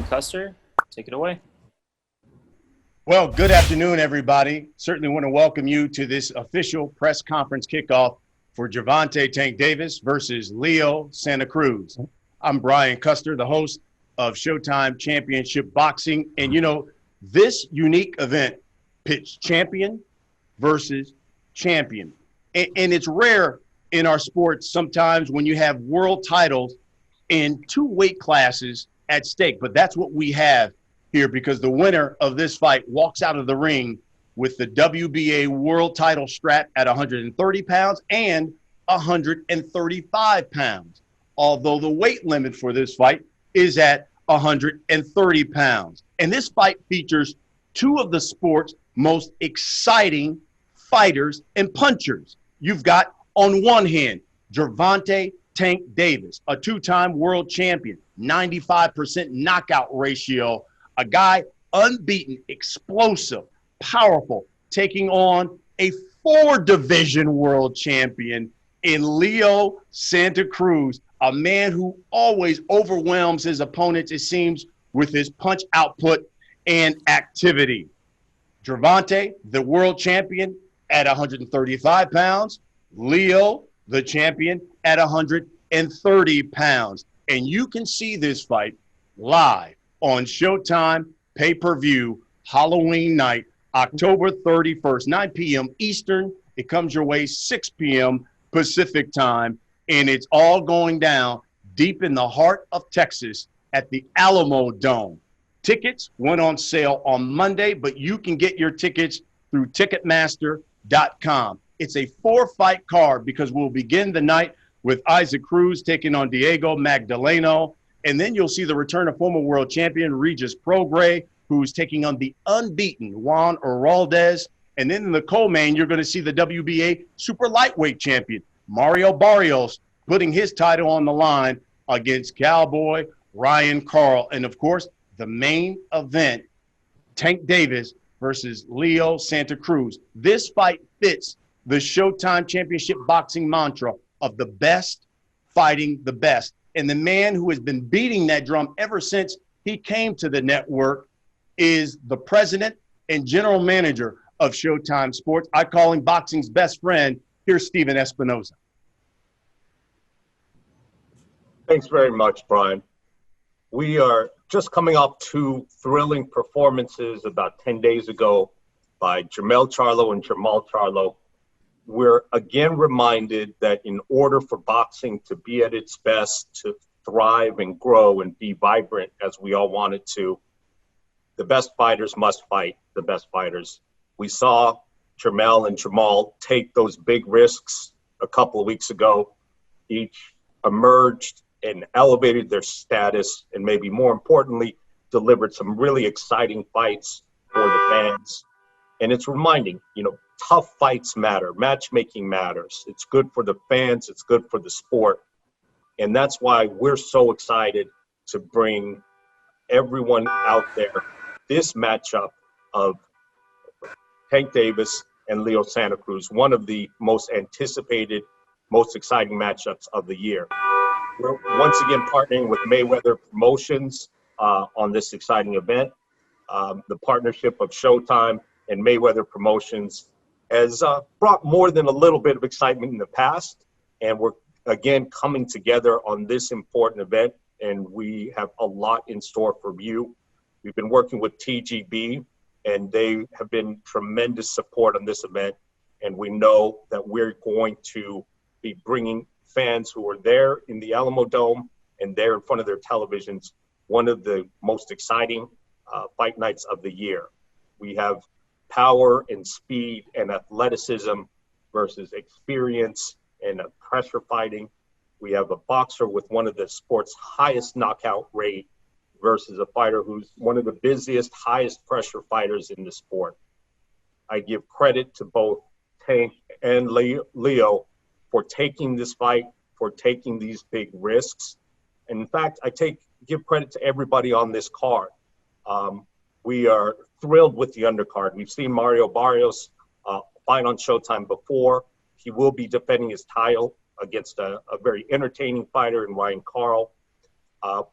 Custer, take it away. Well, good afternoon, everybody. Certainly want to welcome you to this official press conference kickoff for Gervonta Tank Davis versus Leo Santa Cruz. I'm Brian Custer, the host of Showtime Championship Boxing. And, you know, this unique event pits champion versus champion. And it's rare in our sports sometimes when you have world titles in two weight classes at stake. But that's what we have here, because the winner of this fight walks out of the ring with the WBA world title strap at 130 pounds and 135 pounds, although the weight limit for this fight is at 130 pounds. And this fight features two of the sport's most exciting fighters and punchers. You've got, on one hand, Gervonta Tank Davis, a two-time world champion, 95% knockout ratio, a guy unbeaten, explosive, powerful, taking on a four-division world champion in Leo Santa Cruz, a man who always overwhelms his opponents, it seems, with his punch output and activity. Gervonta, the world champion, at 135 pounds. Leo, the champion, at 130 pounds. And you can see this fight live on Showtime pay-per-view Halloween night, October 31st, 9 p.m. Eastern. It comes your way 6 p.m. Pacific time, and it's all going down deep in the heart of Texas at the Alamo Dome. Tickets went on sale on Monday, but you can get your tickets through Ticketmaster.com. It's a four-fight card because we'll begin the night with Isaac Cruz taking on Diego Magdaleno. And then you'll see the return of former world champion Regis Prograis, who's taking on the unbeaten Juan Heraldez. And then in the co-main, you're going to see the WBA super lightweight champion, Mario Barrios, putting his title on the line against Cowboy Ryan Carl. And, of course, the main event, Tank Davis versus Leo Santa Cruz. This fight fits the Showtime Championship boxing mantra of the best fighting the best. And the man who has been beating that drum ever since he came to the network is the president and general manager of Showtime Sports. I call him boxing's best friend. Here's Steven Espinoza. Thanks very much, Brian. We are just coming off two thrilling performances about 10 days ago by Jermell Charlo and Jermall Charlo. We're again reminded that in order for boxing to be at its best, to thrive and grow and be vibrant as we all want it to, the best fighters must fight the best fighters. We saw Jermell and Jermall take those big risks a couple of weeks ago. Each emerged and elevated their status, and maybe more importantly, delivered some really exciting fights for the fans. And it's reminding, tough fights matter, matchmaking matters. It's good for the fans, it's good for the sport. And that's why we're so excited to bring everyone out there this matchup of Tank Davis and Leo Santa Cruz, one of the most anticipated, most exciting matchups of the year. We're once again partnering with Mayweather Promotions on this exciting event. The partnership of Showtime and Mayweather Promotions has brought more than a little bit of excitement in the past, and we're again coming together on this important event, and we have a lot in store for you. We've been working with TGB, and they have been tremendous support on this event, and we know that we're going to be bringing fans who are there in the Alamo Dome and there in front of their televisions one of the most exciting fight nights of the year. We have power and speed and athleticism versus experience and pressure fighting. We have a boxer with one of the sport's highest knockout rate versus a fighter who's one of the busiest, highest pressure fighters in the sport. I give credit to both Tank and Leo for taking this fight, for taking these big risks. And in fact, give credit to everybody on this card. We are thrilled with the undercard. We've seen Mario Barrios fight on Showtime before. He will be defending his title against a very entertaining fighter in Ryan Carl.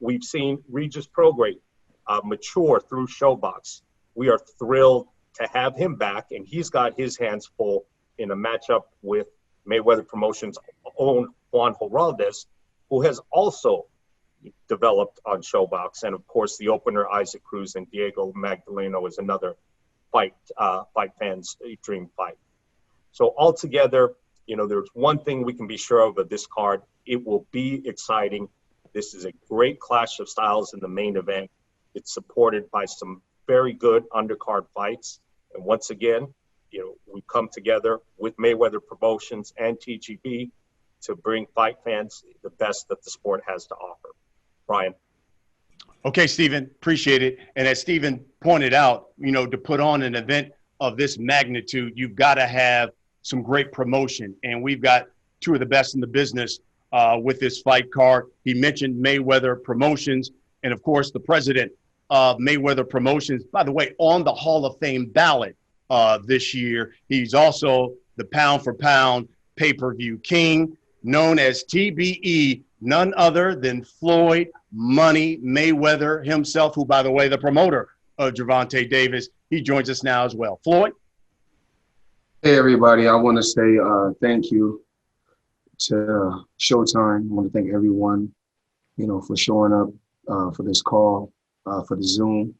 We've seen Regis Prograis mature through ShowBox. We are thrilled to have him back, and he's got his hands full in a matchup with Mayweather Promotions' own Juan Heraldez, who has also developed on ShowBox. And of course, the opener, Isaac Cruz and Diego Magdaleno, is another fight fans' dream fight. So altogether, there's one thing we can be sure of this card. It will be exciting. This is a great clash of styles in the main event. It's supported by some very good undercard fights. And once again, we come together with Mayweather Promotions and TGB to bring fight fans the best that the sport has to offer. Brian. Okay, Stephen, appreciate it. And as Stephen pointed out, to put on an event of this magnitude, you've got to have some great promotion. And we've got two of the best in the business with this fight card. He mentioned Mayweather Promotions, and of course, the president of Mayweather Promotions, by the way, on the Hall of Fame ballot this year. He's also the pound for pound pay-per-view king, known as TBE, none other than Floyd Money Mayweather himself, who, by the way, the promoter of Gervonta Davis. He joins us now as well. Floyd? Hey, everybody. I want to say thank you to Showtime. I want to thank everyone, for showing up for this call, for the Zoom.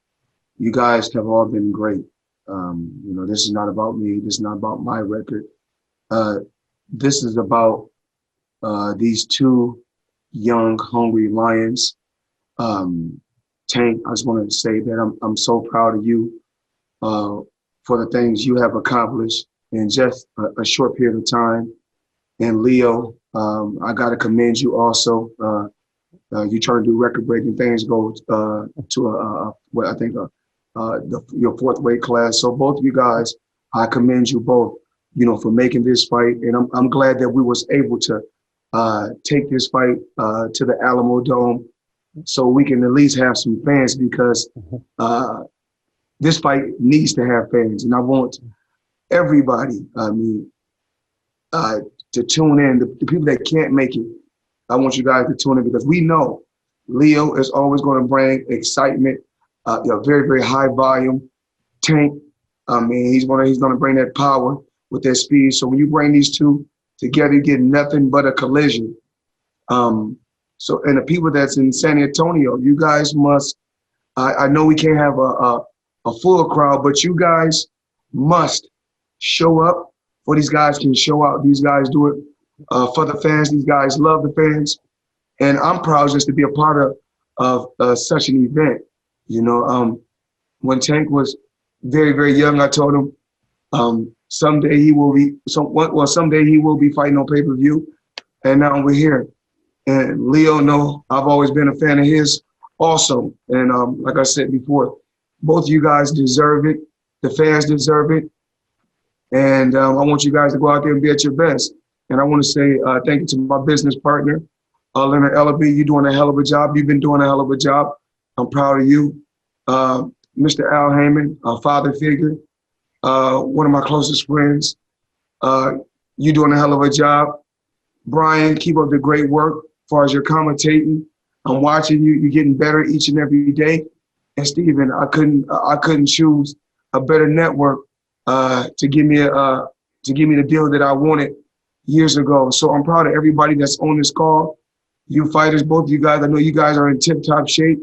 You guys have all been great. This is not about me. This is not about my record. This is about these two young, hungry lions. Tank, I just want to say that I'm so proud of you for the things you have accomplished in just a short period of time. And Leo, I got to commend you also. You trying to do record-breaking things, go to your fourth weight class. So both of you guys, I commend you both, for making this fight. And I'm glad that we was able to take this fight to the Alamo Dome so we can at least have some fans, because this fight needs to have fans. And I want everybody, to tune in. The people that can't make it, I want you guys to tune in, because we know Leo is always going to bring excitement, a very, very high volume. Tank, he's going to bring that power with that speed. So when you bring these two together, you get nothing but a collision. So, and the people that's in San Antonio, you guys must, I know we can't have a full crowd, but you guys must show up, for these guys can show out. These guys do it for the fans. These guys love the fans. And I'm proud just to be a part of such an event. When Tank was very, very young, I told him someday he will be fighting on pay-per-view. And now we're here. And Leo, I've always been a fan of his also. And like I said before, both of you guys deserve it. The fans deserve it. And I want you guys to go out there and be at your best. And I want to say thank you to my business partner, Leonard Ellaby. You're doing a hell of a job. You've been doing a hell of a job. I'm proud of you. Mr. Al Heyman, a father figure, one of my closest friends. You're doing a hell of a job. Brian, keep up the great work as far as your commentating. I'm watching you. You're getting better each and every day. And Stephen, I couldn't choose a better network to give me the deal that I wanted years ago. So I'm proud of everybody that's on this call. You fighters, both of you guys, I know you guys are in tip-top shape.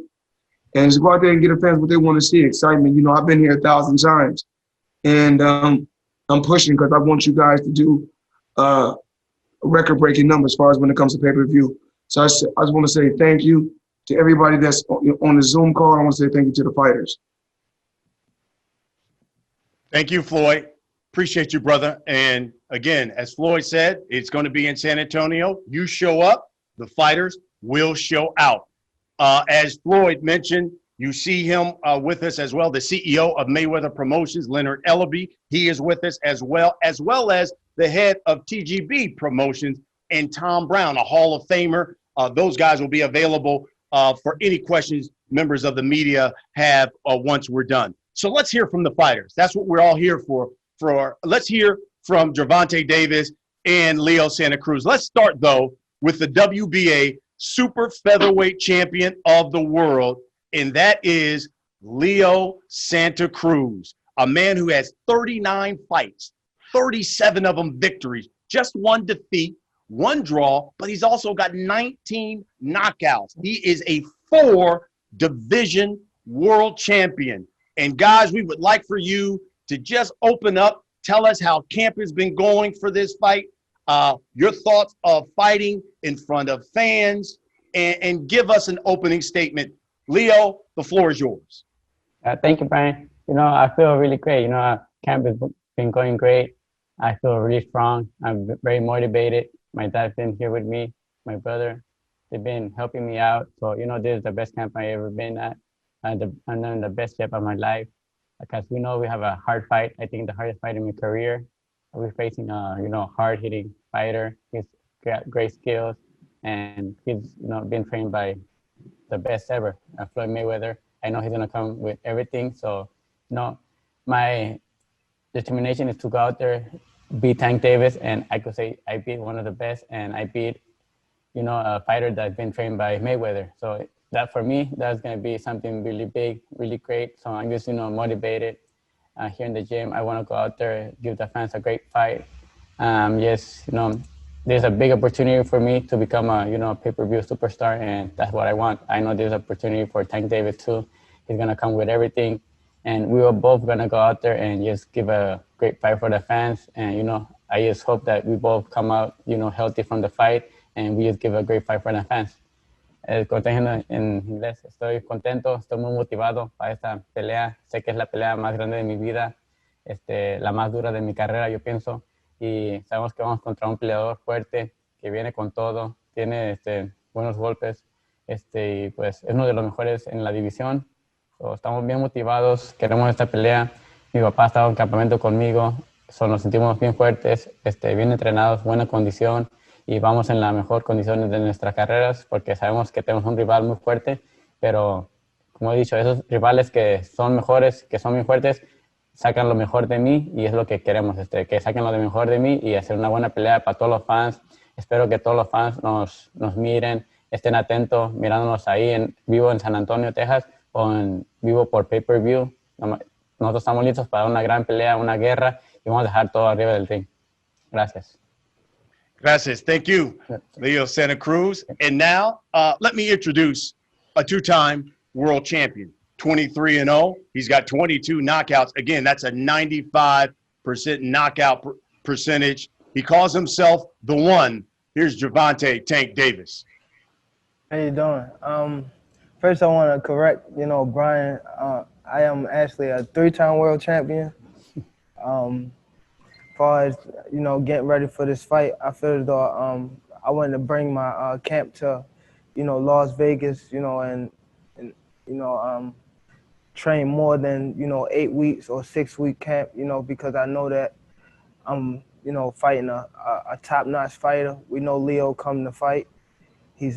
And just go out there and get the fans what they want to see, excitement. I've been here 1,000 times. And I'm pushing because I want you guys to do record-breaking numbers as far as when it comes to pay-per-view. So I just want to say thank you to everybody that's on the Zoom call. I want to say thank you to the fighters. Thank you, Floyd. Appreciate you, brother. And again, as Floyd said, it's going to be in San Antonio. You show up, the fighters will show out. As Floyd mentioned, you see him with us as well, the CEO of Mayweather Promotions, Leonard Ellaby. He is with us as well as the head of TGB Promotions, and Tom Brown, a Hall of Famer. Those guys will be available for any questions members of the media have once we're done. So let's hear from the fighters. That's what we're all here for. Let's hear from Gervonta Davis and Leo Santa Cruz. Let's start, though, with the WBA super featherweight champion of the world and that is Leo Santa Cruz, a man who has 39 fights, 37 of them victories, just one defeat, one draw, but he's also got 19 knockouts. He is a 4-division world champion. And guys, we would like for you to just open up, tell us how camp has been going for this fight, your thoughts of fighting in front of fans, and give us an opening statement. Leo, the floor is yours. Thank you, Brian. I feel really great. Camp has been going great. I feel really strong. I'm very motivated. My dad's been here with me, my brother. They've been helping me out. So, this is the best camp I've ever been at. I'm in the best shape of my life. Because we know we have a hard fight. I think the hardest fight in my career. We're facing a, hard-hitting fighter. He's got great skills. And he's, been trained by the best ever, Floyd Mayweather. I know he's gonna come with everything. So, my determination is to go out there, beat Tank Davis, and I could say I beat one of the best, and I beat, a fighter that's been trained by Mayweather. So that for me, that's gonna be something really big, really great. So I'm just, motivated here in the gym. I wanna go out there, give the fans a great fight. Yes, there's a big opportunity for me to become a, pay-per-view superstar, and that's what I want. I know there's an opportunity for Tank Davis too. He's gonna come with everything, and we were both gonna go out there and just give a great fight for the fans. And I just hope that we both come out, healthy from the fight, and we just give a great fight for the fans. Como estoy diciendo en inglés, estoy contento, estoy muy motivado para esta pelea. Sé que es la pelea más grande de mi vida, la más dura de mi carrera, yo pienso. Y sabemos que vamos contra un peleador fuerte, que viene con todo, tiene buenos golpes, y pues es uno de los mejores en la división. So, estamos bien motivados, queremos esta pelea. Mi papá ha estado en campamento conmigo, nos sentimos bien fuertes, bien entrenados, buena condición, y vamos en la mejor condición de nuestras carreras, porque sabemos que tenemos un rival muy fuerte, pero como he dicho, esos rivales que son mejores, que son muy fuertes, sacan lo mejor de mí, y es lo que queremos, que saquen lo de mejor de mí y hacer una buena pelea para todos los fans. Espero que todos los fans nos miren, estén atentos, mirándonos ahí en vivo en San Antonio, Texas, o en vivo por pay-per-view. Nosotros estamos listos para una gran pelea, una guerra, y vamos a dejar todo arriba del ring. Gracias. Gracias. Thank you, Leo Santa Cruz. And now, let me introduce a two-time world champion. 23-0. He's got 22 knockouts. Again, that's a 95% knockout percentage. He calls himself the one. Here's Gervonta Tank Davis. How you doing? First, I want to correct, Brian. I am actually a 3-time world champion. As far as, getting ready for this fight, I feel as though I wanted to bring my camp to, Las Vegas, and train more than 8 weeks or 6-week camp, because I know that I'm fighting a top-notch fighter. We know Leo come to fight. He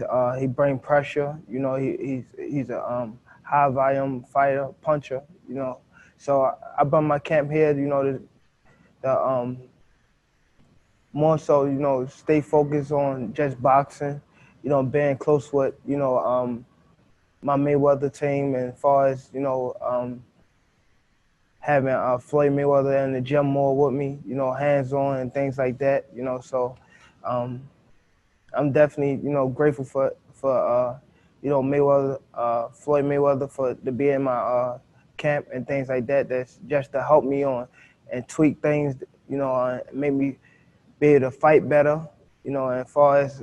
bring pressure. He's a high volume fighter, puncher. So I brought my camp here. The more so stay focused on just boxing. Being close with my Mayweather team, and as far as having Floyd Mayweather in the gym more with me, hands on and things like that. So I'm definitely grateful for Mayweather, Floyd Mayweather to be in my camp and things like that. That's just to help me on and tweak things, and make me be able to fight better. And as far as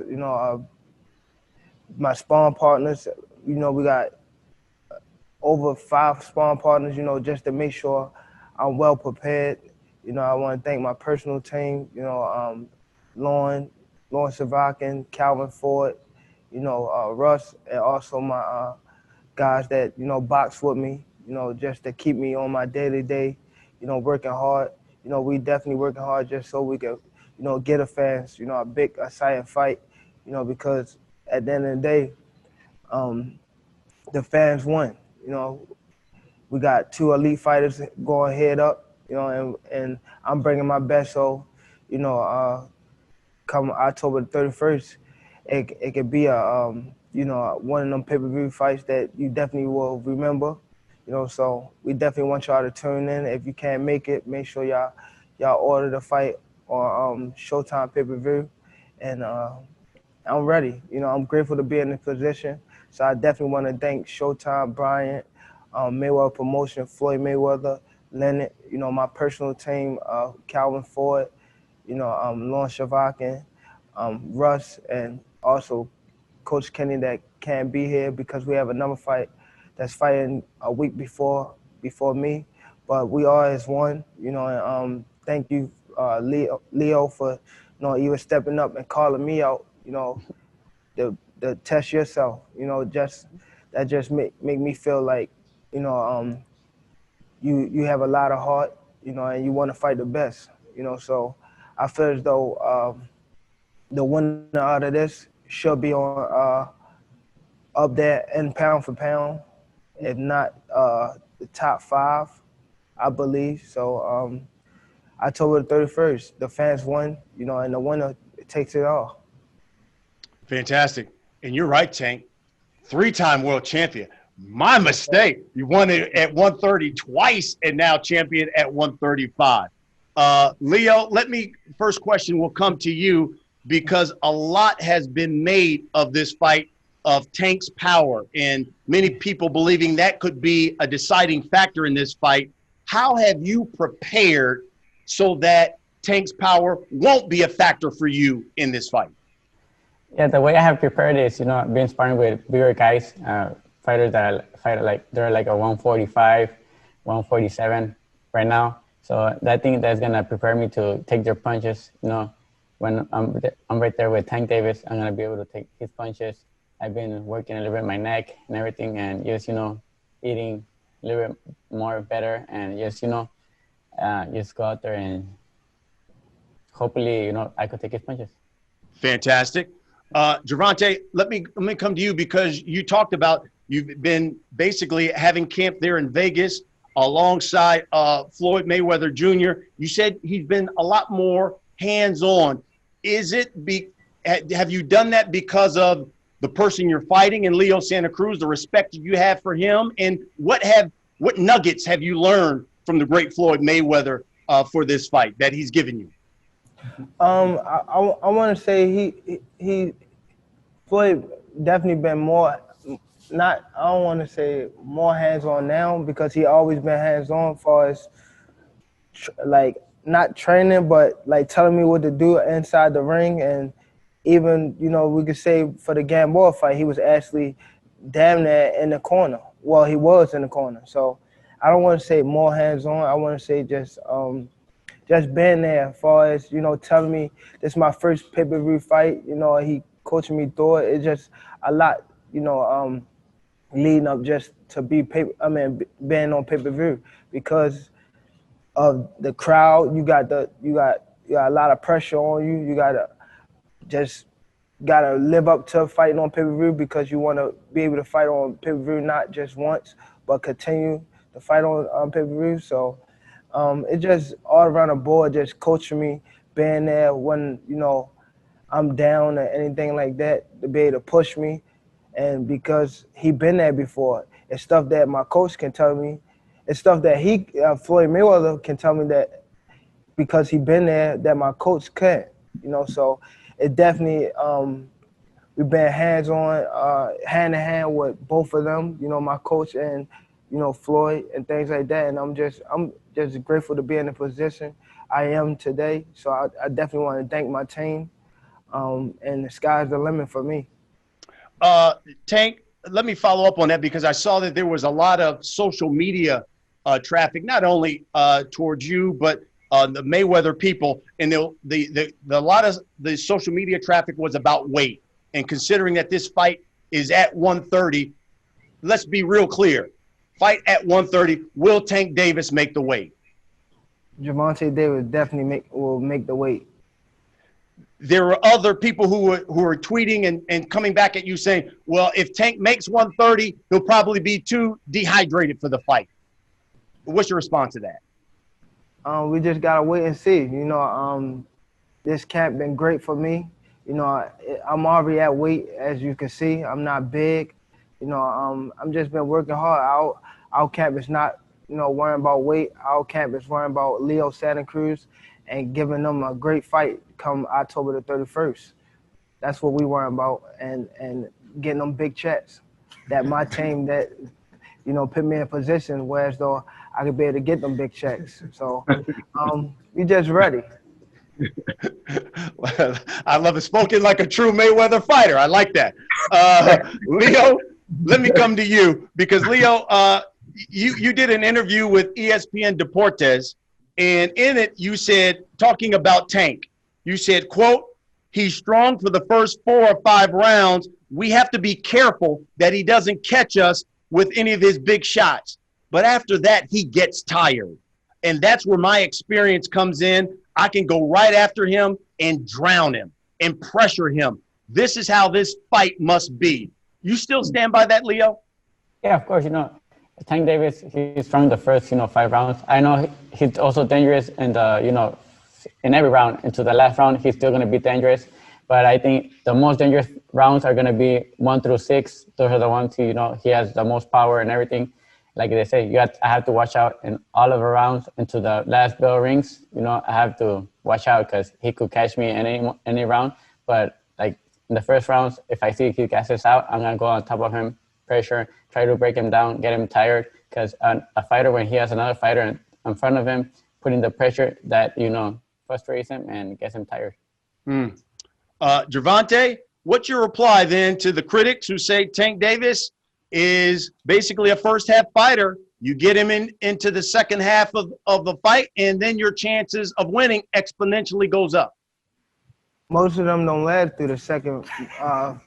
my sparring partners. We got over 5 sparring partners, just to make sure I'm well prepared. I want to thank my personal team, Lauren Savakin, Calvin Ford, Russ, and also my guys that, box with me, just to keep me on my day-to-day, working hard. We definitely working hard just so we can, get a fans, a big, exciting fight, because at the end of the day, the fans won. We got 2 elite fighters going head up, and I'm bringing my best. So, come October the 31st, it could be a you know, one of them pay-per-view fights that you definitely will remember. You know, so we definitely want y'all to tune in. If you can't make it, make sure y'all order the fight on Showtime pay-per-view. And I'm ready. You know, I'm grateful to be in this position. So I definitely want to thank Showtime, Bryant, Mayweather Promotion, Floyd Mayweather, Leonard, you know, my personal team, Calvin Ford, you know, Lon Shavakin, Russ, and also Coach Kenny that can't be here because we have another fight that's fighting a week before me. But we are as one, you know, and thank you, Leo, for, you know, even stepping up and calling me out, you know, the test yourself, you know, that just make me feel like, you know, you have a lot of heart, you know, and you want to fight the best, you know. So I feel as though the winner out of this should be on up there in pound for pound, if not the top 5, I believe. So October the 31st, the fans won, you know, and the winner takes it all. Fantastic. And you're right, Tank. 3-time world champion. My mistake. You won it at 130 twice and now champion at 135. Leo, first question will come to you because a lot has been made of this fight of Tank's power and many people believing that could be a deciding factor in this fight. How have you prepared so that Tank's power won't be a factor for you in this fight? Yeah, the way I have prepared is, you know, I've been sparring with bigger guys, fighters that fight like, they're like a 145, 147 right now. So I think that's going to prepare me to take their punches. You know, when I'm right there with Tank Davis, I'm going to be able to take his punches. I've been working a little bit my neck and everything, and just, you know, eating a little bit more better, and just, you know, just go out there and hopefully, you know, I could take his punches. Fantastic. Gervonta, let me come to you because you talked about you've been basically having camp there in Vegas alongside Floyd Mayweather Jr. You said he's been a lot more hands-on. Have you done that because of the person you're fighting in Leo Santa Cruz, the respect you have for him, and what nuggets have you learned from the great Floyd Mayweather for this fight that he's given you? I want to say he Floyd definitely been more, I don't want to say more hands-on now because he always been hands-on as far as like not training, but like telling me what to do inside the ring. And even, you know, we could say for the Gamboa fight, he was actually damn near in the corner. Well, he was in the corner. So I don't want to say more hands-on. I want to say just being there as far as, you know, telling me this is my first pay-per-view fight. You know, he coaching me through it. It's just a lot, you know, leading up just to being on pay-per-view because of the crowd. You got a lot of pressure on you. You gotta live up to fighting on pay-per-view because you want to be able to fight on pay-per-view not just once, but continue to fight on pay-per-view. So it just all around the board, just coaching me, being there when, you know, I'm down or anything like that, to be able to push me. And because he been there before, it's stuff that my coach can tell me. It's stuff that Floyd Mayweather can tell me that because he been there that my coach can't, you know. So it definitely, we've been hands-on, hand-in-hand with both of them, you know, my coach and, you know, Floyd and things like that. And I'm just grateful to be in the position I am today. So I definitely want to thank my team. And the sky's the limit for me. Tank, let me follow up on that because I saw that there was a lot of social media traffic, not only towards you, but the Mayweather people. And a lot of the social media traffic was about weight. And considering that this fight is at 130, let's be real clear. Fight at 130, will Tank Davis make the weight? Gervonta Davis definitely will make the weight. There are other people who are tweeting and coming back at you saying, well, if Tank makes 130, he'll probably be too dehydrated for the fight. What's your response to that? We just got to wait and see. You know, this camp been great for me. You know, I'm already at weight, as you can see. I'm not big. You know, I'm just been working hard. Our camp is not, you know, worrying about weight. Our camp is worrying about Leo Santa Cruz and giving them a great fight come October the 31st. That's what we worrying about, and getting them big checks. That my team that, you know, put me in a position where as though I could be able to get them big checks. So we just ready. Well, I love it. Spoken like a true Mayweather fighter. I like that. Leo, let me come to you because Leo, you did an interview with ESPN Deportes, and in it you said, talking about Tank, you said, quote, "He's strong for the first 4 or 5 rounds. We have to be careful that he doesn't catch us with any of his big shots. But after that, he gets tired. And that's where my experience comes in. I can go right after him and drown him and pressure him. This is how this fight must be." You still stand by that, Leo? Yeah, of course. You know, Tank Davis, he's strong the first, 5 rounds. I know he's also dangerous in the, in every round. Into the last round, he's still going to be dangerous. But I think the most dangerous rounds are going to be 1 through 6. Those are the ones he has the most power and everything. Like they say, I have to watch out in all of the rounds into the last bell rings. I have to watch out because he could catch me in any round. But like in the first rounds, if I see he gasses out, I'm going to go on top of him, pressure, try to break him down, get him tired. Because a fighter, when he has another fighter in front of him, putting the pressure that, frustrates him and gets him tired. Gervonta, what's your reply then to the critics who say Tank Davis is basically a first half fighter? You get him into the second half of the fight, and then your chances of winning exponentially goes up. Most of them don't last through the second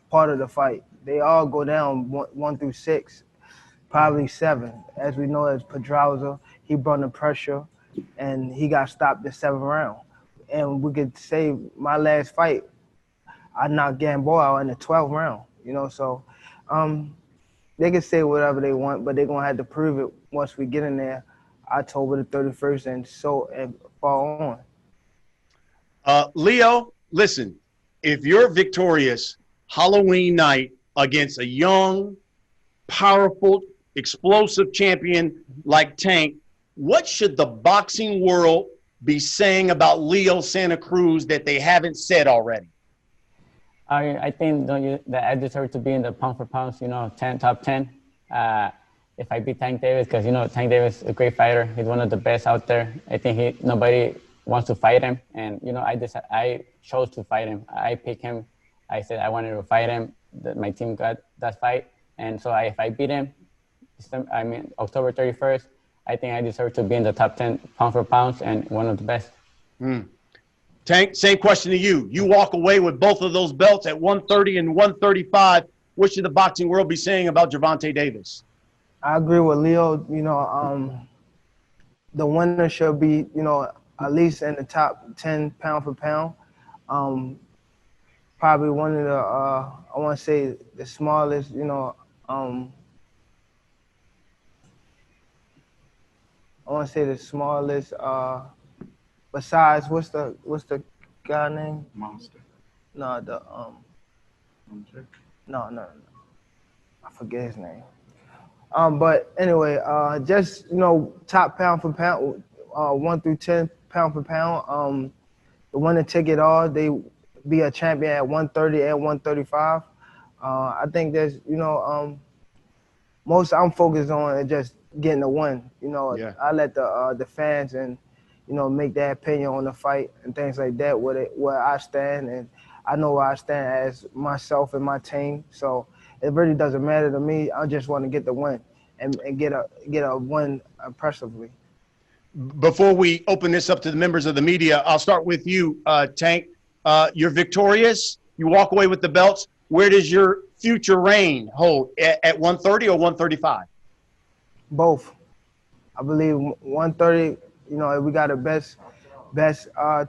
part of the fight. They all go down 1 through 6, probably 7. As we know, as Pedraza, he brought the pressure, and he got stopped the 7th round. And we could say my last fight, I knocked Gamboa out in the 12th round. So they can say whatever they want, but they're gonna have to prove it once we get in there, October the 31st, and fall on. Leo, listen, if you're victorious Halloween night against a young, powerful, explosive champion like Tank, what should the boxing world be saying about Leo Santa Cruz that they haven't said already? I think that I deserve to be in the pound for pounds, top 10. If I beat Tank Davis, because Tank Davis is a great fighter. He's one of the best out there. I think nobody wants to fight him, and I chose to fight him. I picked him. I said I wanted to fight him. My team got that fight, and so if I beat him, October 31st, I think I deserve to be in the top 10 pound for pounds and one of the best. Tank, same question to you. You walk away with both of those belts at 130 and 135. What should the boxing world be saying about Gervonta Davis? I agree with Leo. The winner should be, at least in the top 10 pound for pound. Probably one of the, I want to say the smallest, I want to say the smallest, besides, what's the guy name? Monster. No, no. I forget his name. But anyway, just, top pound for pound, 1 through 10 pound for pound. The winner take it all. They be a champion at 130 and 135. I think there's, most I'm focused on is just getting the win. Yeah. I let the fans and, make their opinion on the fight and things like that, where I stand, and I know where I stand as myself and my team. So it really doesn't matter to me. I just want to get the win and get a win impressively. Before we open this up to the members of the media, I'll start with you, Tank. You're victorious. You walk away with the belts. Where does your future reign hold? At 130 or 135? Both. I believe 130, if we got the best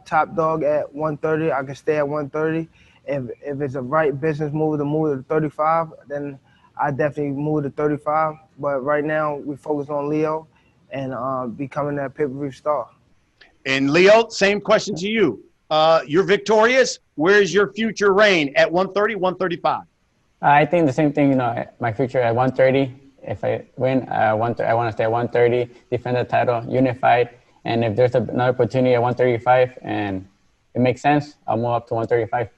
top dog at 130, I can stay at 130. If it's a right business move to move to 35, then I definitely move to 35. But right now, we focus on Leo and becoming that pay-per-view star. And Leo, same question to you. You're victorious. Where's your future reign? At 130, 135? I think the same thing, you know, my future at 130. If I win, I want to stay at 130, defend the title, unified. And if there's another opportunity at 135 and it makes sense, I'll move up to 135.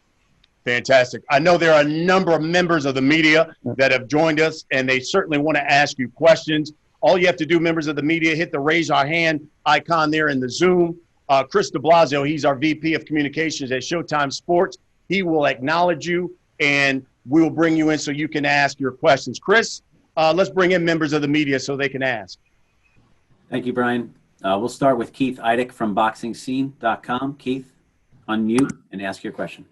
Fantastic. I know there are a number of members of the media that have joined us, and they certainly want to ask you questions. All you have to do, members of the media, hit the raise our hand icon there in the Zoom. Chris de Blasio, he's our VP of Communications at Showtime Sports. He will acknowledge you, and we will bring you in so you can ask your questions. Chris, let's bring in members of the media so they can ask. Thank you, Brian. We'll start with Keith Eidick from BoxingScene.com. Keith, unmute and ask your question.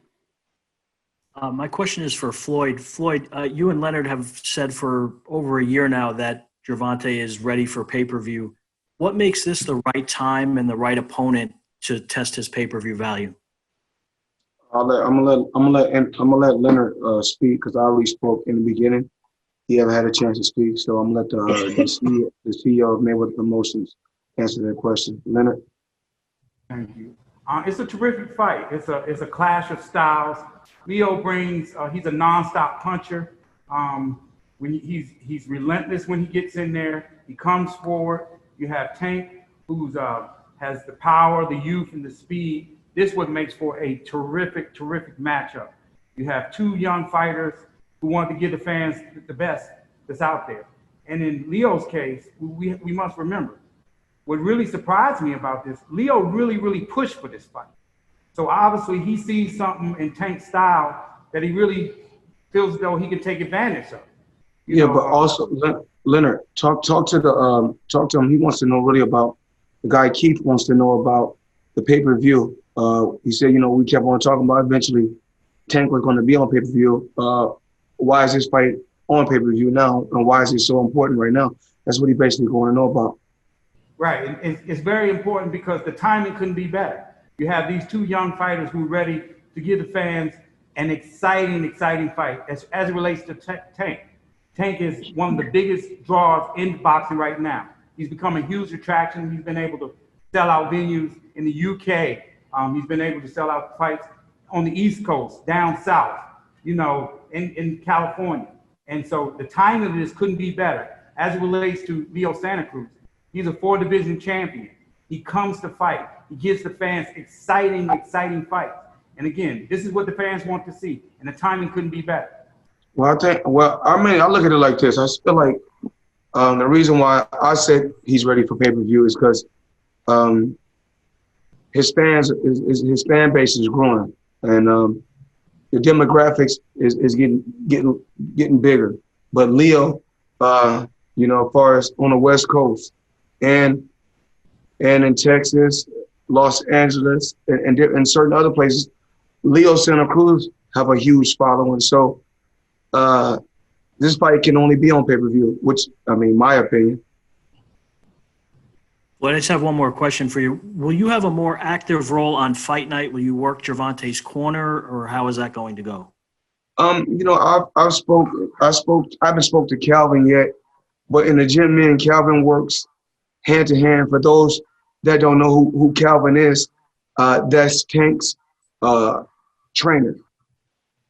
My question is for Floyd. Floyd, you and Leonard have said for over a year now that Gervonta is ready for pay-per-view. What makes this the right time and the right opponent to test his pay-per-view value? I'm gonna let Leonard speak because I already spoke in the beginning. He haven't had a chance to speak, so I'm gonna let the CEO of Mayweather Promotions answer that question. Leonard. Thank you. It's a terrific fight. It's a clash of styles. Leo brings. He's a nonstop puncher. When he's relentless when he gets in there. He comes forward. You have Tank, who's has the power, the youth, and the speed. This what makes for a terrific matchup. You have two young fighters who want to give the fans the best that's out there. And in Leo's case, we must remember, what really surprised me about this, Leo really pushed for this fight. So obviously he sees something in Tank's style that he really feels as though he can take advantage of. You know, but also Leonard, talk to him. He wants to know really about the guy. Keith wants to know about the pay-per-view. He said, you know, we kept on talking about eventually Tank was going to be on pay-per-view. Why is this fight on pay-per-view now, and why is it so important right now? That's what he basically going to know about. Right, it's very important because the timing couldn't be better. You have these two young fighters who are ready to give the fans an exciting fight as it relates to Tank. Tank is one of the biggest draws in boxing right now. He's become a huge attraction. He's been able to sell out venues in the UK. He's been able to sell out fights on the East Coast, down south, you know, in California. And so the timing of this couldn't be better. As it relates to Leo Santa Cruz, he's a 4-division champion. He comes to fight. He gives the fans exciting fights. And again, this is what the fans want to see, and the timing couldn't be better. I look at it like this. I feel like the reason why I said he's ready for pay-per-view is because his fan base is growing, and the demographics is getting bigger. But Leo, you know, as far as on the West Coast and in Texas, Los Angeles, and certain other places, Leo Santa Cruz have a huge following. So this fight can only be on pay-per-view, which, I mean, my opinion. Well, I just have one more question for you. Will you have a more active role on fight night? Will you work Gervonta's corner, or how is that going to go? You know, I haven't spoke to Calvin yet, but in the gym, me and Calvin works hand to hand. For those that don't know who Calvin is, that's Tank's trainer.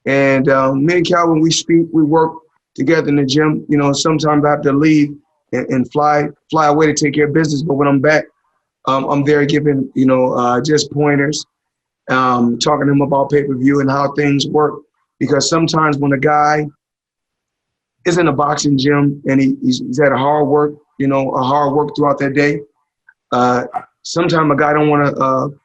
And me and Calvin, we work together in the gym. You know, sometimes I have to leave and fly away to take care of business. But when I'm back, I'm there giving, you know, just pointers, talking to him about pay-per-view and how things work. Because sometimes when a guy is in a boxing gym and he's had a hard work throughout that day, sometimes a guy don't want to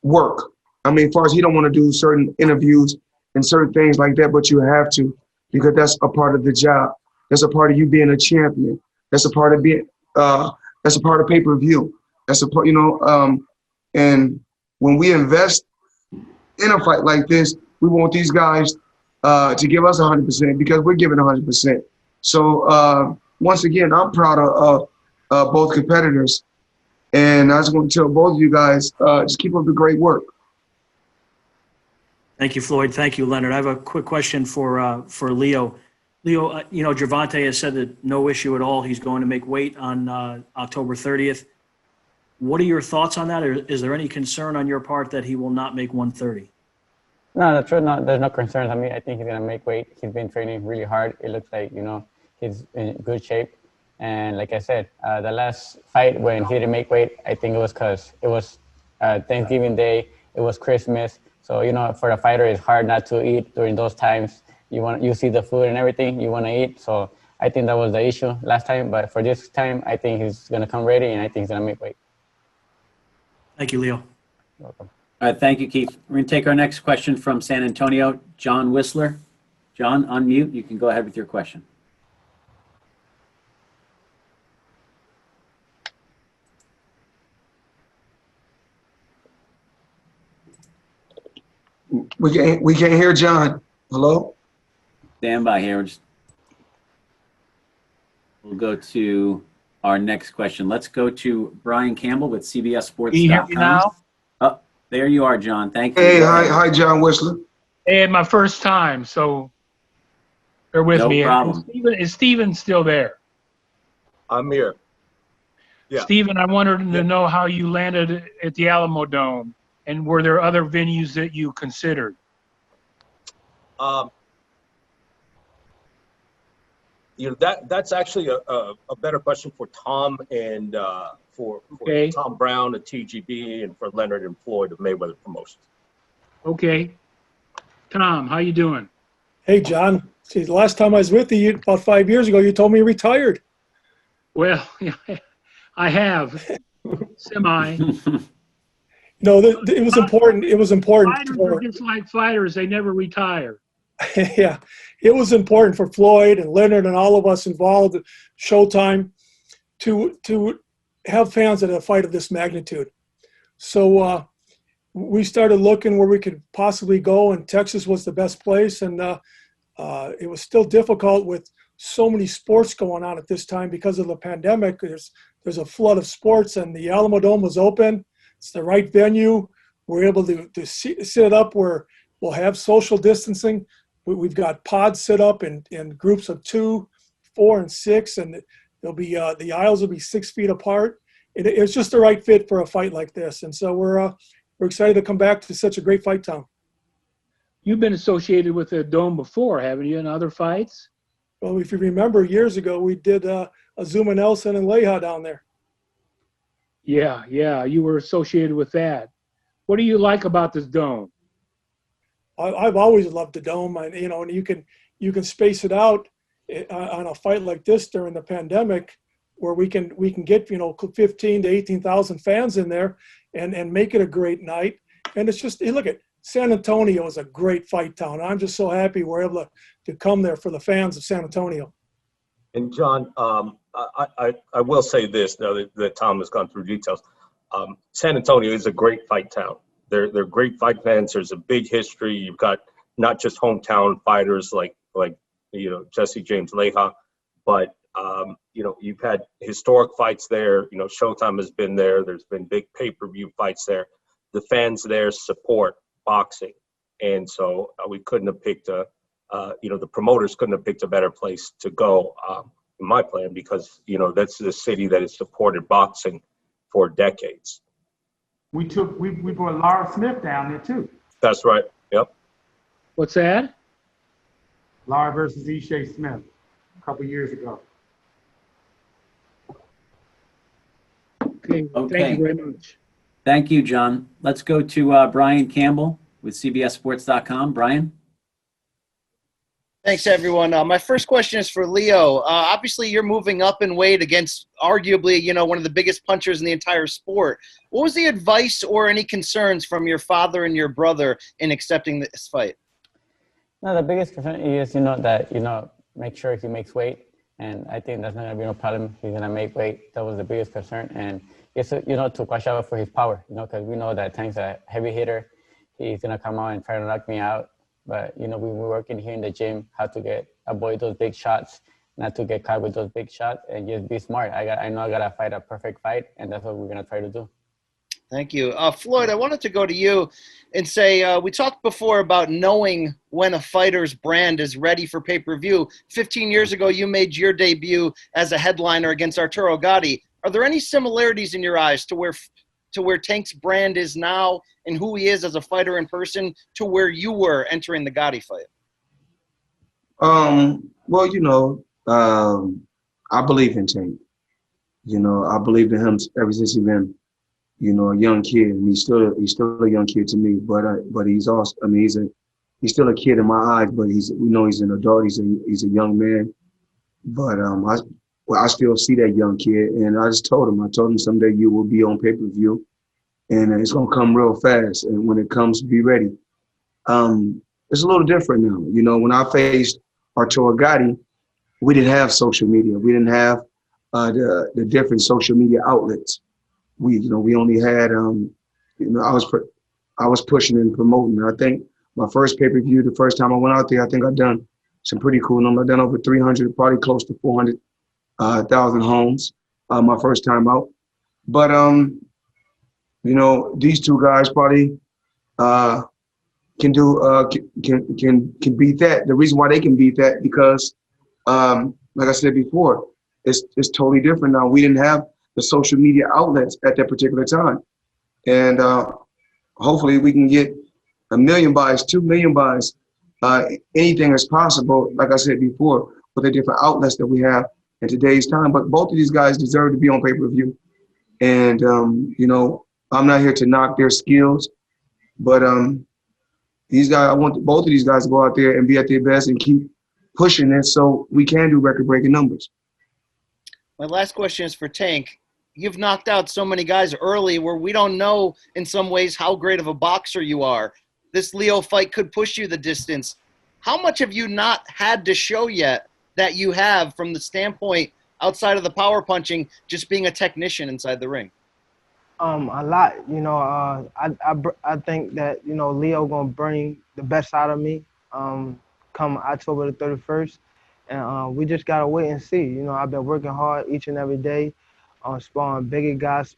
work. I mean, as far as he don't want to do certain interviews and certain things like that, but you have to, because that's a part of the job. That's a part of you being a champion. That's a part of that's a part of pay-per-view. That's a part, you know, and when we invest in a fight like this, we want these guys to give us 100% because we're giving 100%. So once again, I'm proud of both competitors, and I just want to tell both of you guys, just keep up the great work. Thank you, Floyd. Thank you, Leonard. I have a quick question for Leo. Leo, you know, Gervonta has said that no issue at all. He's going to make weight on October 30th. What are your thoughts on that? Or is there any concern on your part that he will not make 130? No, the truth, no, there's no concerns. I mean, I think he's gonna make weight. He's been training really hard. It looks like, you know, he's in good shape. And like I said, the last fight when he didn't make weight, I think it was because it was Thanksgiving Day, it was Christmas. So, you know, for a fighter, it's hard not to eat during those times. You see the food and everything, you want to eat. So I think that was the issue last time. But for this time, I think he's gonna come ready, and I think he's gonna make weight. Thank you, Leo. You're welcome. All right, thank you, Keith. We're going to take our next question from San Antonio, John Whistler. John, unmute. You can go ahead with your question. We can't hear John. Hello? Stand by here. We'll go to our next question. Let's go to Brian Campbell with CBSSports.com. Can you hear me now? Oh, there you are, John. Thank you. Hey, hi, John Whistler. Hey, my first time, so bear with No me. problem. Is Steven still there? I'm here. Yeah. Steven, I wanted to know how you landed at the Alamo Dome, and were there other venues that you considered? You know, that's actually a better question for Tom and for Okay. Tom Brown at TGB and for Leonard and Floyd of Mayweather Promotions. Okay. Tom, how you doing? Hey, John. See, the last time I was with you, about 5 years ago, you told me you retired. Well, I have. Semi. No, it was important. It was important. Fighters are just like fighters. They never retire. Yeah, it was important for Floyd and Leonard and all of us involved at Showtime to have fans at a fight of this magnitude. So we started looking where we could possibly go, and Texas was the best place. And it was still difficult with so many sports going on at this time because of the pandemic. There's a flood of sports, and the Alamo Dome was open. It's the right venue. We're able to sit up where we'll have social distancing. We've got pods set up in groups of 2, 4, and 6, and there'll be the aisles will be 6 feet apart. It's just the right fit for a fight like this, and so we're excited to come back to such a great fight town. You've been associated with the Dome before, haven't you, in other fights? Well, if you remember, years ago we did Azuma Nelson and Leija down there. Yeah, you were associated with that. What do you like about this Dome? I've always loved the Dome, and you can space it out on a fight like this during the pandemic, where we can get 15 to 18,000 fans in there and make it a great night. And it's just, look at San Antonio is a great fight town. I'm just so happy we're able to come there for the fans of San Antonio. And John, I will say this now that Tom has gone through details. San Antonio is a great fight town. They're great fight fans. There's a big history. You've got not just hometown fighters like Jesse James Leija, but you've had historic fights there. Showtime has been there. There's been big pay-per-view fights there. The fans there support boxing, and so we couldn't have picked the promoters couldn't have picked a better place to go in my plan, because that's the city that has supported boxing for decades. We brought Laura Smith down there too. That's right. Yep. What's that? Laura versus Ishe Smith a couple years ago. Okay. Thank you very much. Thank you, John. Let's go to Brian Campbell with CBSSports.com. Brian? Thanks, everyone. My first question is for Leo. Obviously, you're moving up in weight against arguably, one of the biggest punchers in the entire sport. What was the advice or any concerns from your father and your brother in accepting this fight? No, the biggest concern is, that, make sure he makes weight. And I think that's not going to be no problem. He's going to make weight. That was the biggest concern. And just, to watch out for his power, because we know that Tank's a heavy hitter. He's going to come out and try to knock me out. But, we were working here in the gym how to avoid those big shots, not to get caught with those big shots, and just be smart. I know I got to fight a perfect fight, and that's what we're going to try to do. Thank you. Floyd, I wanted to go to you and say, we talked before about knowing when a fighter's brand is ready for pay-per-view. 15 years ago, you made your debut as a headliner against Arturo Gatti. Are there any similarities in your eyes to where to where Tank's brand is now and who he is as a fighter in person to where you were entering the Gotti fight? Well, I believe in Tank. I believed in him ever since he been, a young kid. And he's still a young kid to me. But he's also, he's still a kid in my eyes. But he's an adult. He's a young man. But I still see that young kid, and I just told him someday you will be on pay-per-view, and it's gonna come real fast. And when it comes, be ready. It's a little different now. When I faced Arturo Gatti, we didn't have social media. We didn't have the different social media outlets. We only had I was pushing and promoting. I think my first pay-per-view, the first time I went out there, I think I done some pretty cool numbers. I done over 300, probably close to 400,000 homes my first time out. But these two guys probably can beat that. The reason why they can beat that because like I said before, it's totally different now. We didn't have the social media outlets at that particular time. And hopefully we can get 1 million buys, 2 million buys. Anything is possible, like I said before, with the different outlets that we have in today's time. But both of these guys deserve to be on pay-per-view. And, I'm not here to knock their skills, but these guys, I want both of these guys to go out there and be at their best and keep pushing it so we can do record-breaking numbers. My last question is for Tank. You've knocked out so many guys early where we don't know in some ways how great of a boxer you are. This Leo fight could push you the distance. How much have you not had to show yet that you have from the standpoint outside of the power punching, just being a technician inside the ring? A lot. I think that Leo gonna bring the best out of me come October the 31st, and we just gotta wait and see. I've been working hard each and every day on sparring bigger guys,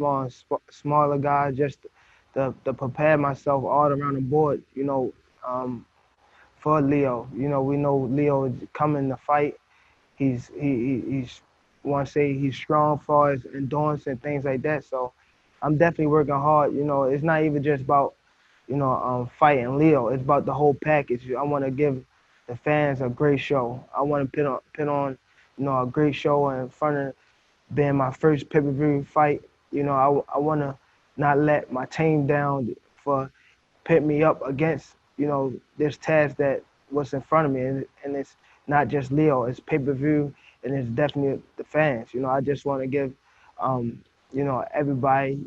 smaller guys, just to prepare myself all around the board. For Leo. We know Leo is coming to fight. He's want to say he's strong as far as endurance and things like that. So I'm definitely working hard. It's not even just about fighting Leo. It's about the whole package. I want to give the fans a great show. I want to put on a great show in front of being my first pay-per-view fight. I want to not let my team down for pit me up against this task that was in front of me, and it's not just Leo. It's pay-per-view, and it's definitely the fans. I just want to give everybody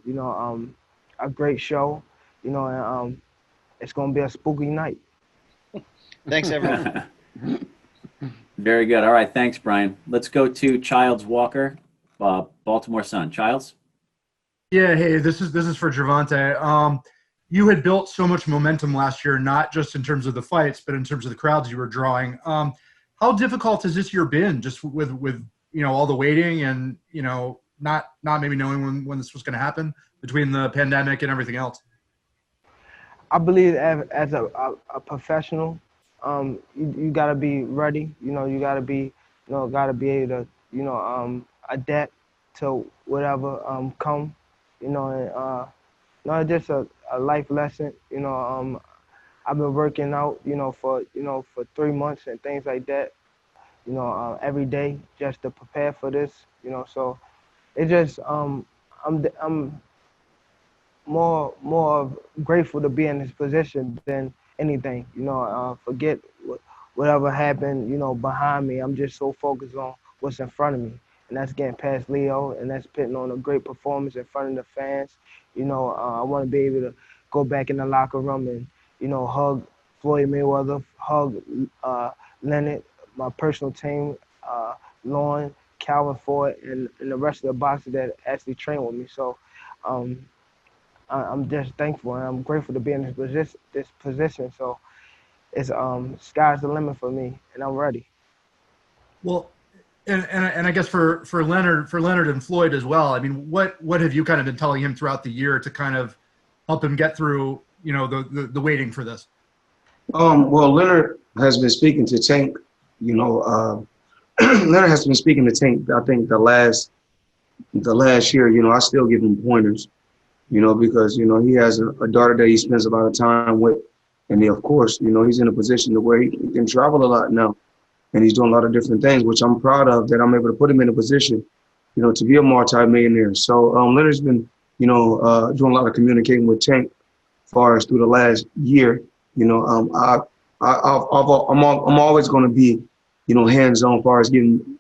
a great show. And it's gonna be a spooky night. Thanks, everyone. Very good. All right, thanks, Brian. Let's go to Childs Walker, Baltimore Sun. Childs? Yeah, hey, this is for Gervonta. You had built so much momentum last year, not just in terms of the fights, but in terms of the crowds you were drawing. How difficult has this year been, just with all the waiting and not maybe knowing when this was going to happen between the pandemic and everything else? I believe as a professional, you gotta be ready. You gotta be able to adapt to whatever come. Not just a life lesson. I've been working out for 3 months and things like that. Every day just to prepare for this. So it just I'm more grateful to be in this position than anything. Forget whatever happened, behind me. I'm just so focused on what's in front of me, and that's getting past Leo, and that's putting on a great performance in front of the fans. I want to be able to go back in the locker room and hug Floyd Mayweather, hug Leonard, my personal team, Lauren, Calvin Ford, and the rest of the boxers that actually train with me. So I'm just thankful and I'm grateful to be in this position. So it's sky's the limit for me, and I'm ready. Well, and I guess for Leonard and Floyd as well. I mean, what have you kind of been telling him throughout the year to kind of help him get through the waiting for this? Well, Leonard has been speaking to Tank. Leonard has been speaking to Tank. I think the last year. I still give him pointers. because, he has a daughter that he spends a lot of time with. And then, of course, he's in a position to where he can travel a lot now. And he's doing a lot of different things, which I'm proud of, that I'm able to put him in a position, to be a multi-millionaire. So Leonard's been, doing a lot of communicating with Tank as far as through the last year. I'm always going to be, hands-on as far as getting,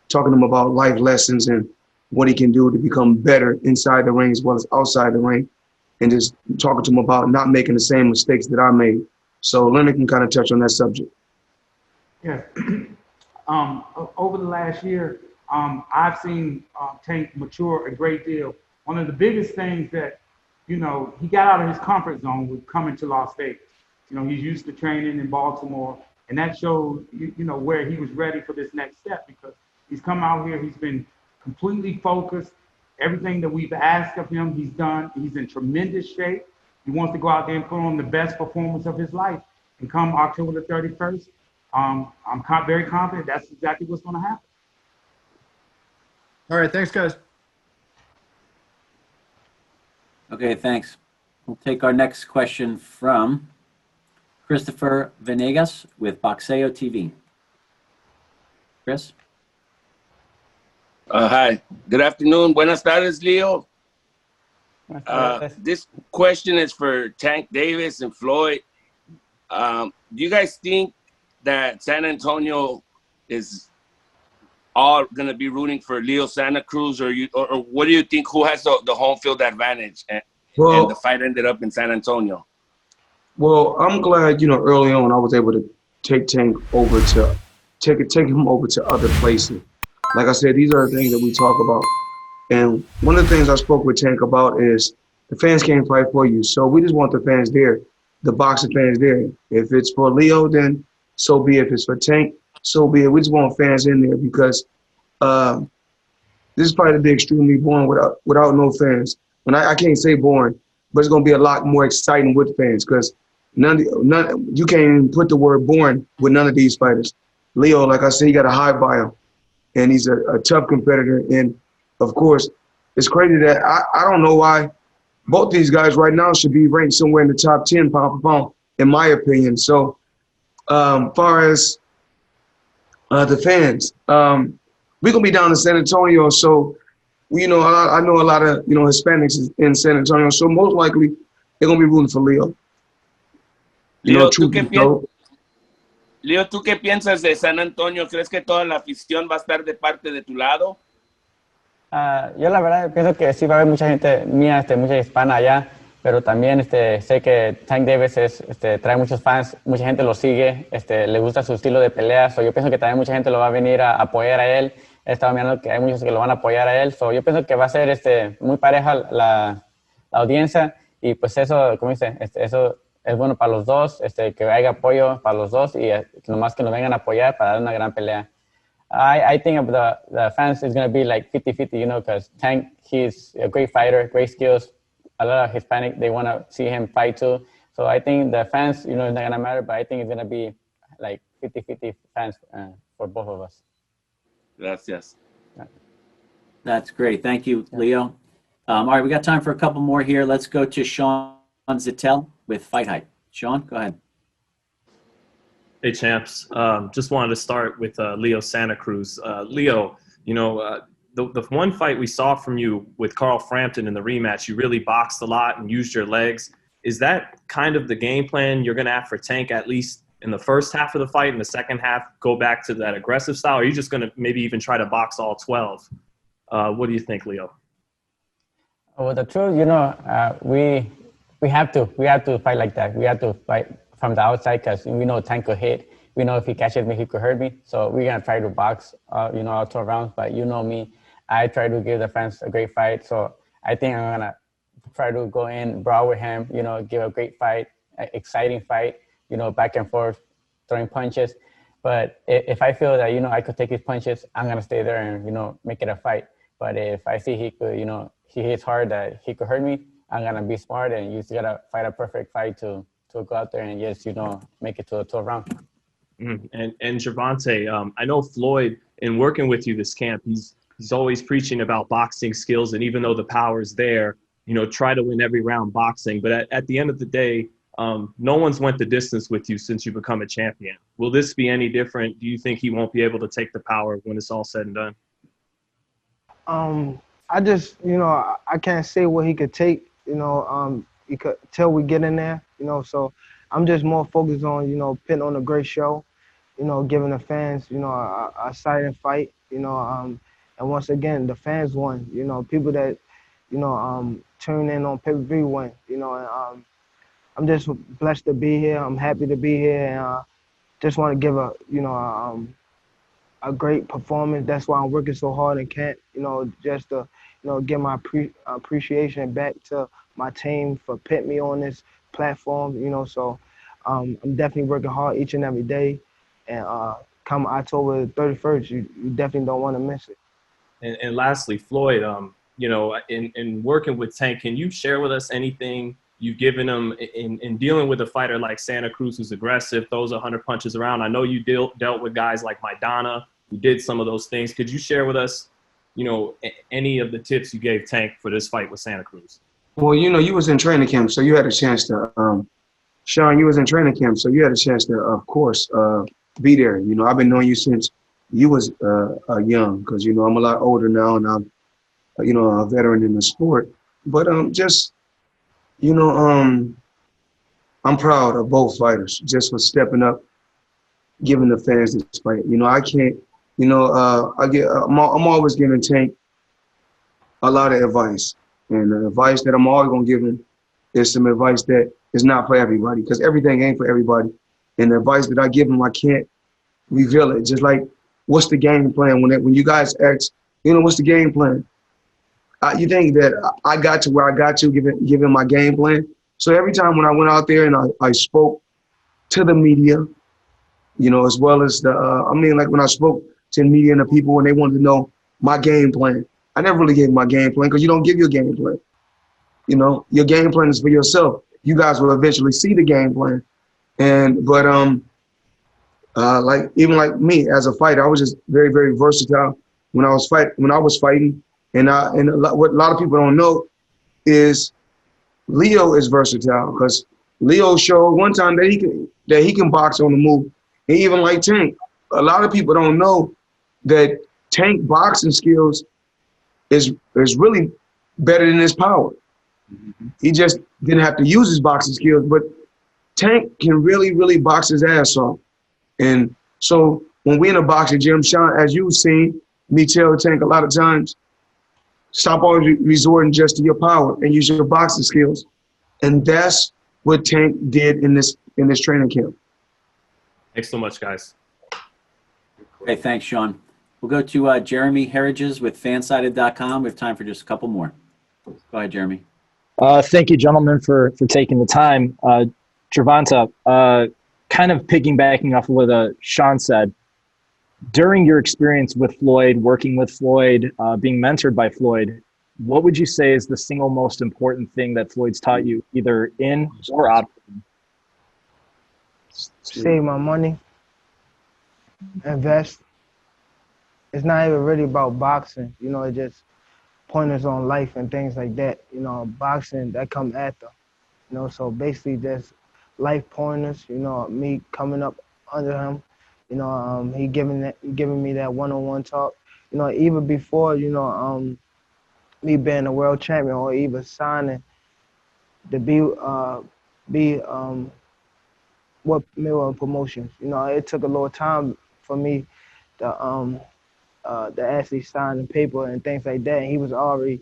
talking to him about life lessons and what he can do to become better inside the ring as well as outside the ring, and just talking to him about not making the same mistakes that I made. So Leonard can kind of touch on that subject. Yes. Over the last year, I've seen Tank mature a great deal. One of the biggest things that, he got out of his comfort zone with coming to Las Vegas. He's used to training in Baltimore, and that showed, where he was ready for this next step, because he's come out here, he's been completely focused. Everything that we've asked of him, he's done. He's in tremendous shape. He wants to go out there and put on the best performance of his life. And come October the 31st, I'm very confident that's exactly what's going to happen. All right, thanks, guys. Okay, thanks. We'll take our next question from Christopher Venegas with Boxingego TV. Chris? Hi. Good afternoon. Buenas tardes, Leo. This question is for Tank Davis and Floyd. Do you guys think that San Antonio is all going to be rooting for Leo Santa Cruz, or what do you think? Who has the home field advantage? And the fight ended up in San Antonio. Well, I'm glad, early on I was able to take Tank over to take him over to other places. Like I said, these are the things that we talk about. And one of the things I spoke with Tank about is the fans can't fight for you. So we just want the fans there, the boxing fans there. If it's for Leo, then so be it. If it's for Tank, so be it. We just want fans in there because this is probably to be extremely boring without no fans. And I can't say boring, but it's going to be a lot more exciting with fans because you can't even put the word boring with none of these fighters. Leo, like I said, he got a high bio, and he's a tough competitor. And, of course, it's crazy that I don't know why both these guys right now should be ranked somewhere in the top 10 pound for pound, in my opinion. So, far as the fans, we're going to be down in San Antonio. So, I know a lot of, Hispanics in San Antonio. So, most likely, they're going to be rooting for Leo. Leo, ¿tú qué piensas de San Antonio? ¿Crees que toda la afición va a estar de parte de tu lado? Yo la verdad pienso que sí va a haber mucha gente mía, mucha hispana allá, pero también sé que Tank Davis trae muchos fans, mucha gente lo sigue, le gusta su estilo de pelea, so yo pienso que también mucha gente lo va a venir a apoyar a él. He estado mirando que hay muchos que lo van a apoyar a él, so yo pienso que va a ser muy pareja la audiencia, y pues eso, como dice, eso es bueno para los dos, que haya apoyo para los dos y nomás que nos vengan a apoyar para dar una gran pelea. I think the fans is going to be like 50-50, because Tank, he's a great fighter, great skills. A lot of Hispanic, they want to see him fight too. So I think the fans, it's not going to matter, but I think it's going to be like 50-50 fans for both of us. Gracias. That's great. Thank you, Leo. All right, we got time for a couple more here. Let's go to Sean Zittel with Fight Hype. Sean, go ahead. Hey, champs. Just wanted to start with Leo Santa Cruz. Leo, the one fight we saw from you with Carl Frampton in the rematch, you really boxed a lot and used your legs. Is that kind of the game plan you're going to have for Tank, at least in the first half of the fight, and the second half go back to that aggressive style? Or are you just going to maybe even try to box all 12? What do you think, Leo? Well, the truth, we have to fight like that. We have to fight from the outside because we know Tank could hit. We know if he catches me, he could hurt me. So we're going to try to box, all 12 rounds. But you know me, I try to give the fans a great fight. So I think I'm going to try to go in, brawl with him, give a great fight, exciting fight, back and forth, throwing punches. But if I feel that, I could take his punches, I'm going to stay there and, make it a fight. But if I see he could, he hits hard that he could hurt me, I'm going to be smart, and you just got to fight a perfect fight to go out there and just, make it to a 12 round. And Gervonta, I know Floyd, in working with you this camp, he's always preaching about boxing skills, and even though the power's there, try to win every round boxing. But at the end of the day, no one's went the distance with you since you become a champion. Will this be any different? Do you think he won't be able to take the power when it's all said and done? I just, I can't say what he could take, till we get in there, so I'm just more focused on, putting on a great show, giving the fans, a exciting fight, and once again, the fans won, people that, tune in on pay-per-view win, and I'm just blessed to be here. I'm happy to be here, and just want to give a great performance. That's why I'm working so hard in camp, just to, give my appreciation back to my team for putting me on this platform, so I'm definitely working hard each and every day. And come October 31st, you definitely don't want to miss it. And lastly, Floyd, in working with Tank, can you share with us anything you've given him in dealing with a fighter like Santa Cruz, who's aggressive, throws 100 punches around? I know you dealt with guys like Maidana, who did some of those things. Could you share with us, any of the tips you gave Tank for this fight with Santa Cruz? Well, you was in training camp, so you had a chance to, Sean, you was in training camp, so you had a chance to, of course, be there. I've been knowing you since you was young, because, I'm a lot older now, and I'm, a veteran in the sport. But I'm proud of both fighters just for stepping up, giving the fans this fight. I can't, I'm always giving Tank a lot of advice. And the advice that I'm always going to give him is some advice that is not for everybody, because everything ain't for everybody. And the advice that I give him, I can't reveal it. Just like, what's the game plan? When you guys ask, what's the game plan? You think that I got to where I got to, given my game plan. So every time when I went out there and I spoke to the media, as well as when I spoke to the media and the people when they wanted to know my game plan, I never really gave my game plan, because you don't give your game plan. Your game plan is for yourself. You guys will eventually see the game plan. Even like me as a fighter, I was just very, very versatile when I was fighting. And what a lot of people don't know is Leo is versatile, because Leo showed one time that he can box on the move. And even like Tank, a lot of people don't know that Tank boxing skills is really better than his power. He just didn't have to use his boxing skills, but Tank can really, really box his ass off. And so when we're in a boxing gym, Sean, as you've seen me tell Tank a lot of times, stop always resorting just to your power and use your boxing skills. And that's what Tank did in this training camp. Thanks so much, guys. Okay, thanks, Sean. We'll go to Jeremy Herridges with fansided.com. We have time for just a couple more. Go ahead, Jeremy. Thank you, gentlemen, for taking the time. Gervonta, kind of piggybacking off of what Sean said, during your experience with Floyd, working with Floyd, being mentored by Floyd, what would you say is the single most important thing that Floyd's taught you, either in or out of him? Save my money, invest. It's not even really about boxing, it just pointers on life and things like that. Boxing, that come after, so basically just life pointers, me coming up under him, he giving me that one-on-one talk, even before, me being a world champion or even signing to be what Mayweather Promotions. It took a little time for me to actually sign the paper and things like that. And he was already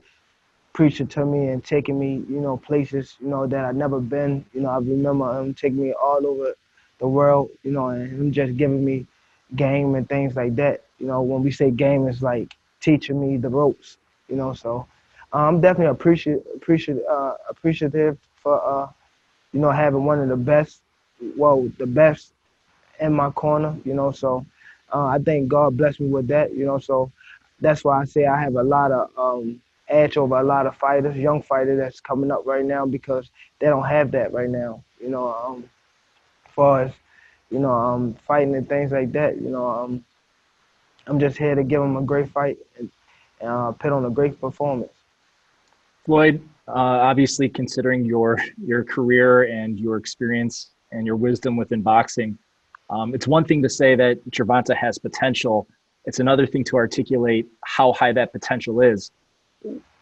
preaching to me and taking me, places, that I'd never been. I remember him taking me all over the world, and him just giving me game and things like that. When we say game, it's like teaching me the ropes, so I'm definitely appreciative for, having one of the best, the best in my corner, so I think God blessed me with that, so that's why I say I have a lot of edge over a lot of fighters, young fighters that's coming up right now, because they don't have that right now, as far as, fighting and things like that, I'm just here to give them a great fight and put on a great performance. Floyd, Obviously, considering your career and your experience and your wisdom within boxing, it's one thing to say that Gervonta has potential. It's another thing to articulate how high that potential is.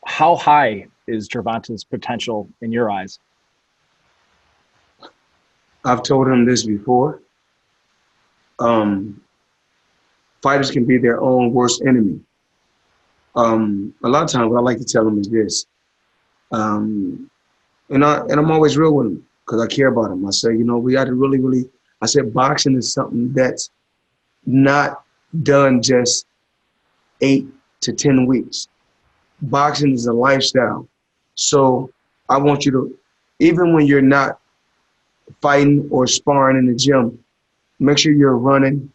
How high is Gervonta's potential in your eyes? I've told him this before. Fighters can be their own worst enemy. A lot of times what I like to tell them is this. And I'm always real with them because I care about them. I say, we got to really, I said, boxing is something that's not done just 8 to 10 weeks. Boxing is a lifestyle. So I want you to, even when you're not fighting or sparring in the gym, make sure you're running.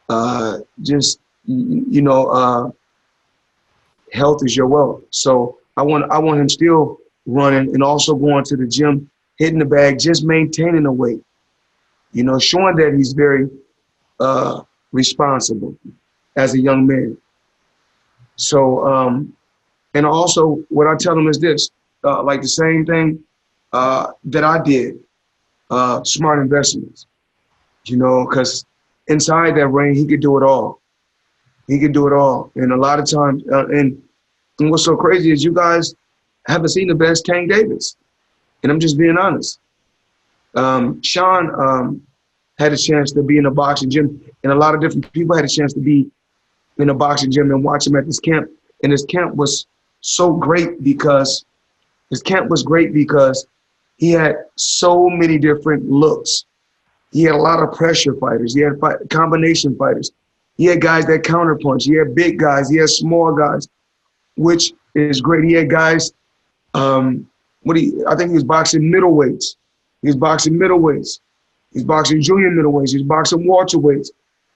Health is your wealth. So I want him still running and also going to the gym, hitting the bag, just maintaining the weight. Showing that he's very responsible as a young man. So, and also what I tell him is this, like the same thing that I did, smart investments, because inside that ring, he could do it all. He can do it all. And a lot of times, and what's so crazy is you guys haven't seen the best Tank Davis. And I'm just being honest. Sean had a chance to be in a boxing gym, and a lot of different people had a chance to be in a boxing gym and watch him at this camp. And his camp was so great because he had so many different looks. He had a lot of pressure fighters. He had combination fighters. He had guys that counterpunch. He had big guys. He had small guys, which is great. He had guys, I think he was boxing middleweights. He was boxing middleweights. He's boxing junior middleweights. He's boxing welterweights.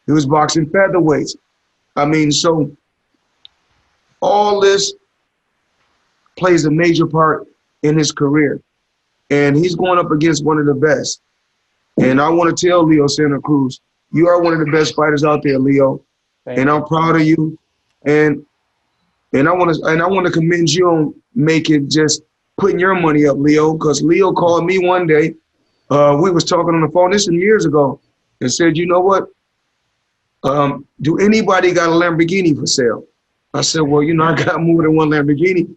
He was boxing featherweights. So all this plays a major part in his career. And he's going up against one of the best. And I want to tell Leo Santa Cruz, you are one of the best fighters out there, Leo. And I'm proud of you. And I want to commend you on just putting your money up, Leo, because Leo called me one day. We was talking on the phone, this was years ago, and said, you know what? Do anybody got a Lamborghini for sale? I said, well, I got more than one Lamborghini.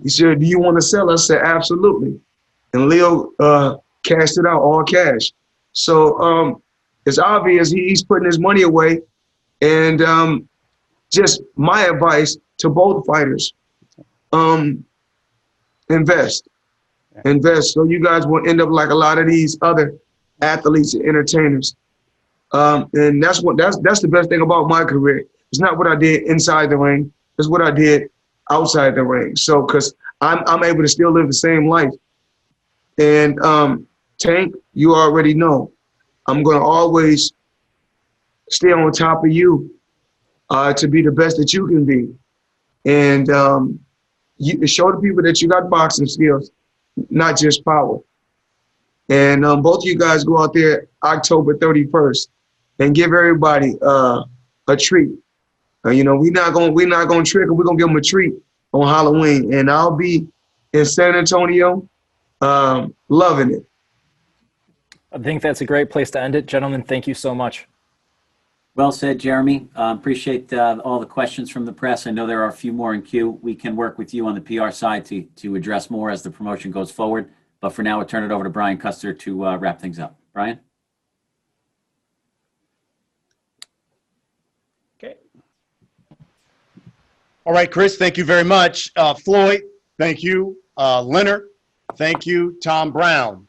He said, do you want to sell? I said, absolutely. And Leo cashed it out, all cash. So it's obvious he's putting his money away. And just my advice to both fighters, invest. Invest so you guys won't end up like a lot of these other athletes and entertainers. And that's the best thing about my career. It's not what I did inside the ring. It's what I did outside the ring. So, because I'm able to still live the same life. And Tank, you already know, I'm going to always stay on top of you to be the best that you can be. And you show the people that you got boxing skills, not just power. And both of you guys go out there October 31st and give everybody a treat. We're not gonna trick them. We're gonna give them a treat on Halloween. And I'll be in San Antonio, loving it. I think that's a great place to end it. Gentlemen, thank you so much. Well said, Jeremy. Appreciate all the questions from the press. I know there are a few more in queue. We can work with you on the PR side to address more as the promotion goes forward. But for now, I'll turn it over to Brian Custer to wrap things up. Brian? Okay. All right, Chris, thank you very much. Floyd, thank you. Leonard, thank you. Tom Brown,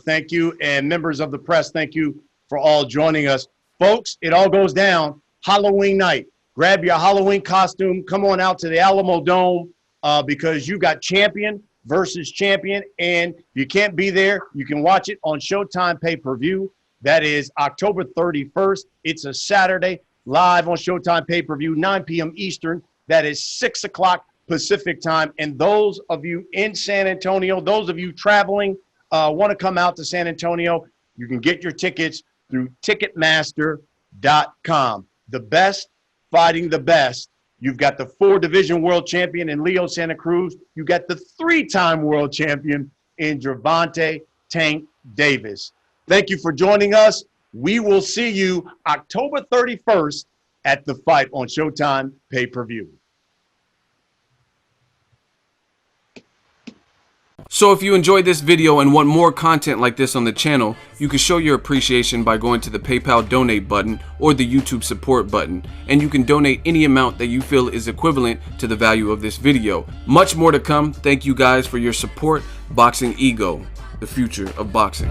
thank you. And members of the press, thank you for all joining us. Folks, it all goes down Halloween night. Grab your Halloween costume. Come on out to the Alamo Dome because you got champion versus champion. And if you can't be there, you can watch it on Showtime pay-per-view. That is October 31st. It's a Saturday, live on Showtime pay-per-view, 9 p.m. Eastern. That is 6 o'clock Pacific time. And those of you in San Antonio, those of you traveling, want to come out to San Antonio, you can get your tickets through Ticketmaster.com. The best fighting the best You've got the 4-division world champion in Leo Santa Cruz. You got the 3-time world champion in Gervonta Tank Davis. Thank you for joining us. We will see you October 31st at the fight on Showtime pay-per-view. So if you enjoyed this video and want more content like this on the channel, you can show your appreciation by going to the PayPal donate button or the YouTube support button, and you can donate any amount that you feel is equivalent to the value of this video. Much more to come. Thank you guys for your support. Boxingego, the future of boxing.